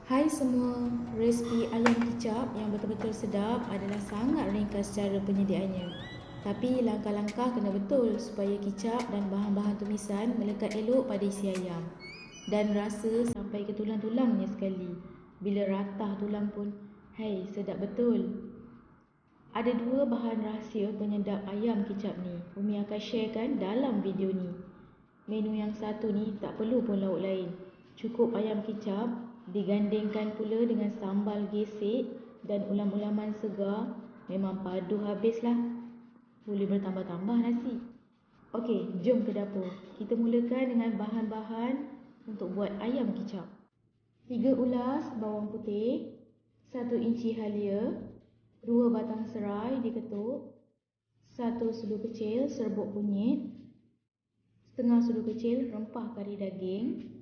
Hai semua, resipi ayam kicap yang betul-betul sedap adalah sangat ringkas cara penyediaannya. Tapi langkah-langkah kena betul supaya kicap dan bahan-bahan tumisan melekat elok pada isi ayam. Dan rasa sampai ke tulang-tulangnya sekali. Bila ratah tulang pun, hei sedap betul. Ada dua bahan rahsia penyedap ayam kicap ni. Umi akan sharekan dalam video ni. Menu yang satu ni tak perlu pun lauk lain. Cukup ayam kicap, digandingkan pula dengan sambal gesek dan ulam-ulaman segar, memang padu habislah. Boleh bertambah-tambah nasi. Okey, jom ke dapur. Kita mulakan dengan bahan-bahan untuk buat ayam kicap. 3 ulas bawang putih, 1 inci halia, 2 batang serai diketuk, 1 sudu kecil serbuk kunyit, setengah sudu kecil rempah kari daging,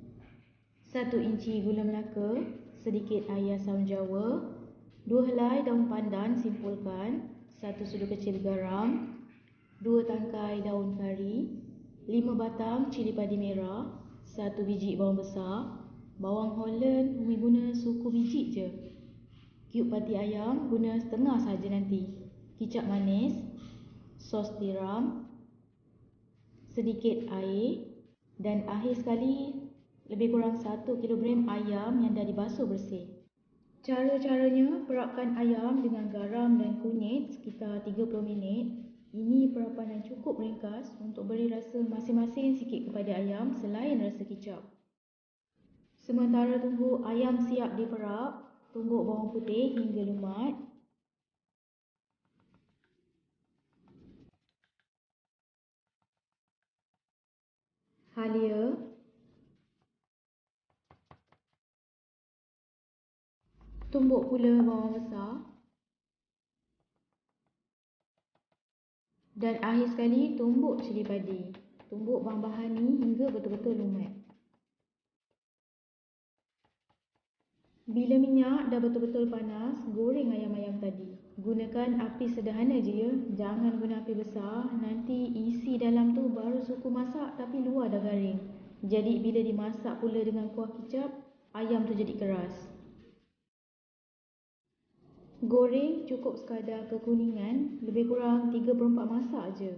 1 inci gula melaka, sedikit air asam jawa, 2 helai daun pandan simpulkan, 1 sudu kecil garam, 2 tangkai daun kari, 5 batang cili padi merah, 1 biji bawang besar, bawang Holland Umi guna suku biji je. Cube pati ayam guna setengah saja nanti. Kicap manis, sos tiram, sedikit air, dan akhir sekali lebih kurang 1 kilogram ayam yang dah dibasuh bersih. Cara-caranya, perapkan ayam dengan garam dan kunyit sekitar 30 minit. Ini perapan yang cukup ringkas untuk beri rasa masing-masing sikit kepada ayam selain rasa kicap. Sementara tunggu ayam siap diperap, tumbuk bawang putih hingga lumat. Halia, tumbuk pula bawang besar, dan akhir sekali tumbuk cili padi. Tumbuk bahan-bahan ni hingga betul-betul lumat. Bila minyak dah betul-betul panas, goreng ayam-ayam tadi. Gunakan api sederhana je ya, jangan guna api besar. Nanti isi dalam tu baru suku masak tapi luar dah garing. Jadi bila dimasak pula dengan kuah kicap, ayam tu jadi keras. Goreng cukup sekadar kekuningan, lebih kurang 3/4 masak je.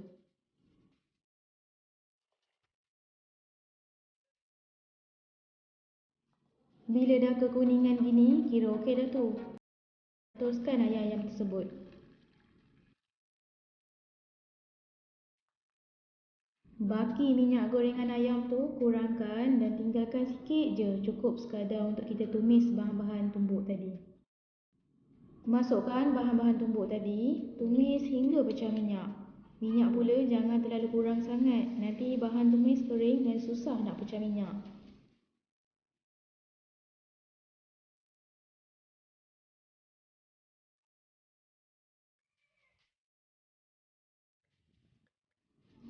Bila dah kekuningan gini, kira okey dah tu. Teruskan ayam-ayam tersebut. Baki minyak gorengan ayam tu kurangkan dan tinggalkan sikit je, cukup sekadar untuk kita tumis bahan-bahan tumbuk tadi. Masukkan bahan-bahan tumbuk tadi, tumis hingga pecah minyak. Minyak pula jangan terlalu kurang sangat, nanti bahan tumis kering dan susah nak pecah minyak.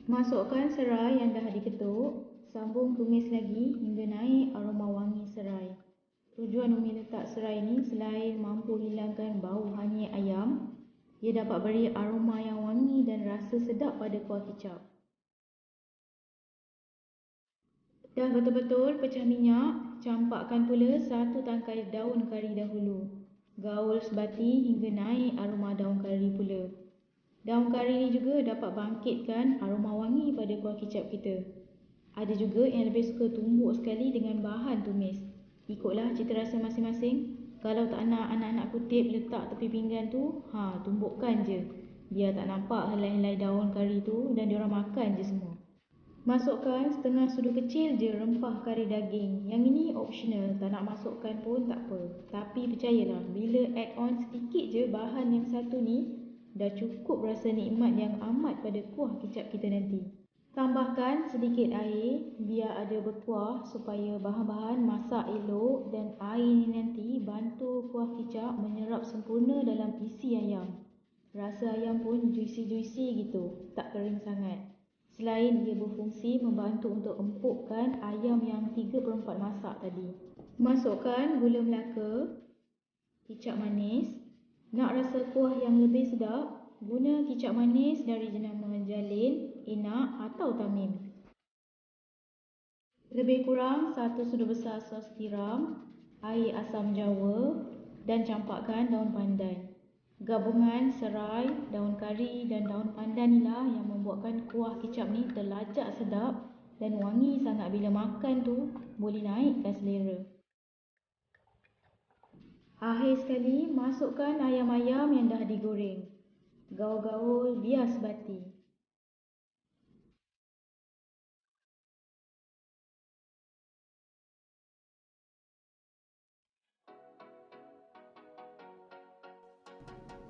Masukkan serai yang dah diketuk, sambung tumis lagi hingga naik aroma wangi serai. Tujuan Umi letak serai ni selain mampu hilangkan bau hanyir ayam, ia dapat beri aroma yang wangi dan rasa sedap pada kuah kicap. Dah betul-betul pecah minyak, campakkan pula 1 tangkai daun kari dahulu. Gaul sebati hingga naik aroma daun kari pula. Daun kari ni juga dapat bangkitkan aroma wangi pada kuah kicap kita. Ada juga yang lebih suka tumbuk sekali dengan bahan tumis. Ikutlah cita rasa masing-masing. Kalau tak nak anak-anak kutip letak tepi pinggan tu, tumbukkan je. Biar tak nampak helai-helai daun kari tu dan diorang makan je semua. Masukkan setengah sudu kecil je rempah kari daging. Yang ini optional, tak nak masukkan pun tak apa. Tapi percayalah, bila add on sedikit je bahan yang satu ni, dah cukup rasa nikmat yang amat pada kuah kicap kita nanti. Tambahkan sedikit air, biar ada berkuah supaya bahan-bahan masak elok dan air ni nanti bantu kuah kicap menyerap sempurna dalam isi ayam. Rasa ayam pun juicy-juicy gitu, tak kering sangat. Selain ia berfungsi membantu untuk empukkan ayam yang 3/4 masak tadi. Masukkan gula melaka, kicap manis. Nak rasa kuah yang lebih sedap, guna kicap manis dari jenama Jalin, Inak atau Tamim. Lebih kurang 1 sudu besar sos tiram, air asam jawa dan campakkan daun pandan. Gabungan serai, daun kari dan daun pandan inilah yang membuatkan kuah kicap ni terlajak sedap dan wangi sangat. Bila makan tu boleh naikkan selera. Akhir sekali, masukkan ayam-ayam yang dah digoreng. Gaul-gaul biar sebati.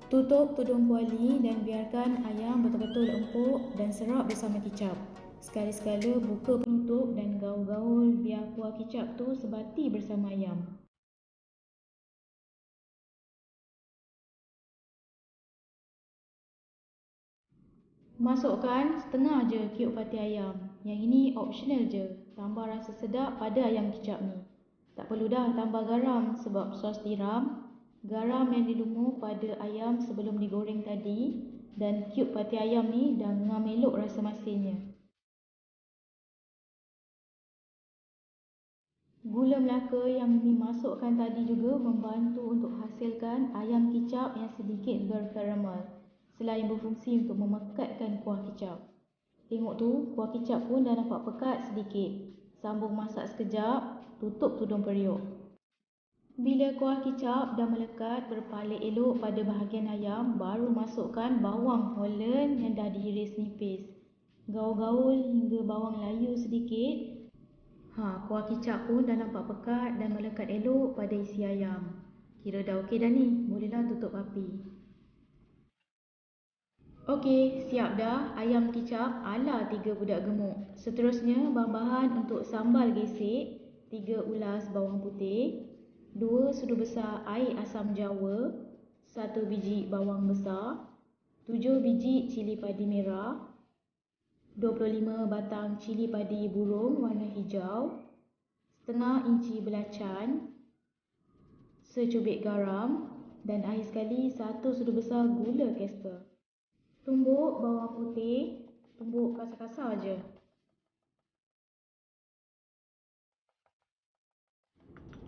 Tutup tudung kuali dan biarkan ayam betul-betul empuk dan serap bersama kicap. Sekali-sekala buka penutup dan gaul-gaul biar kuah kicap tu sebati bersama ayam. Masukkan setengah je cube pati ayam. Yang ini optional je, tambah rasa sedap pada ayam kicap ni. Tak perlu dah tambah garam sebab sos tiram. Garam yang dilumur pada ayam sebelum digoreng tadi dan cube pati ayam ni dah ngam elok rasa masinnya. Gula melaka yang dimasukkan tadi juga membantu untuk hasilkan ayam kicap yang sedikit berkaramel, selain berfungsi untuk memekatkan kuah kicap. Tengok tu, kuah kicap pun dah nampak pekat sedikit. Sambung masak sekejap, tutup tudung periuk. Bila kuah kicap dah melekat berpalik elok pada bahagian ayam, baru masukkan bawang Holland yang dah diiris nipis. Gaul-gaul hingga bawang layu sedikit. Kuah kicap pun dah nampak pekat dan melekat elok pada isi ayam. Kira dah okey dah ni, bolehlah tutup api. Okey, siap dah ayam kicap ala 3 budak gemuk. Seterusnya, bahan-bahan untuk sambal gesek: 3 ulas bawang putih, 2 sudu besar air asam jawa, 1 biji bawang besar, 7 biji cili padi merah, 25 batang cili padi burung warna hijau, setengah inci belacan, secubit garam dan akhir sekali 1 sudu besar gula Casper. Tumbuk bawang putih, tumbuk kasar-kasar je.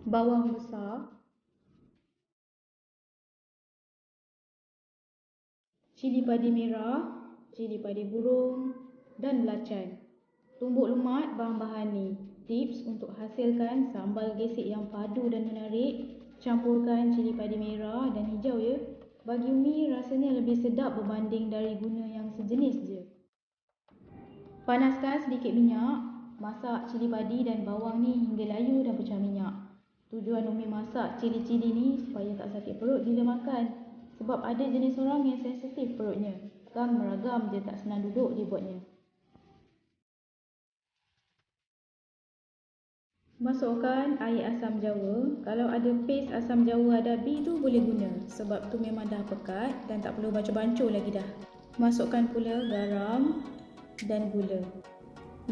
Bawang besar, cili padi merah, cili padi burung dan belacan. Tumbuk lumat bahan-bahan ni. Tips untuk hasilkan sambal gesek yang padu dan menarik, campurkan cili padi merah dan hijau ya. Bagi Umi rasanya lebih sedap berbanding dari guna yang sejenis je. Panaskan sedikit minyak, masak cili padi dan bawang ni hingga layu dan pecah minyak. Tujuan Umi masak cili-cili ni supaya tak sakit perut bila makan. Sebab ada jenis orang yang sensitif perutnya. Kan meragam je, tak senang duduk dia buatnya. Masukkan air asam jawa. Kalau ada paste asam jawa adabi tu boleh guna. Sebab tu memang dah pekat dan tak perlu bancuh-bancuh lagi dah. Masukkan pula garam dan gula.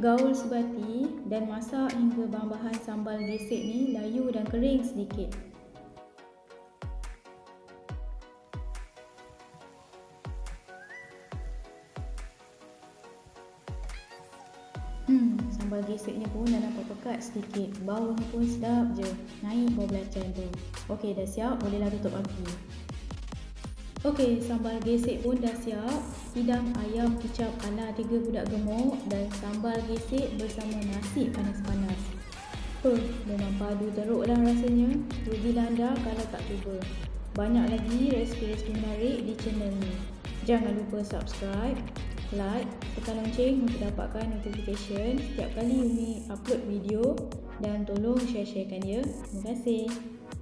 Gaul sebati dan masak hingga bahan-bahan sambal gesek ni layu dan kering sedikit. Sambal geseknya pun dah nampak pekat sedikit. Baunya pun sedap je. Naik bau belacan tu. Okey, dah siap. Bolehlah tutup api. Okey, sambal gesek pun dah siap. Hidang ayam kicap ala 3 budak gemuk dan sambal gesek bersama nasi panas-panas. Memang padu teruklah rasanya. Rugilah anda kalau tak cuba. Banyak lagi resipi-resipi menarik di channel ni. Jangan lupa subscribe, like, tekan lonceng untuk dapatkan notification setiap kali Umi upload video dan tolong share-sharekan ya. Terima kasih.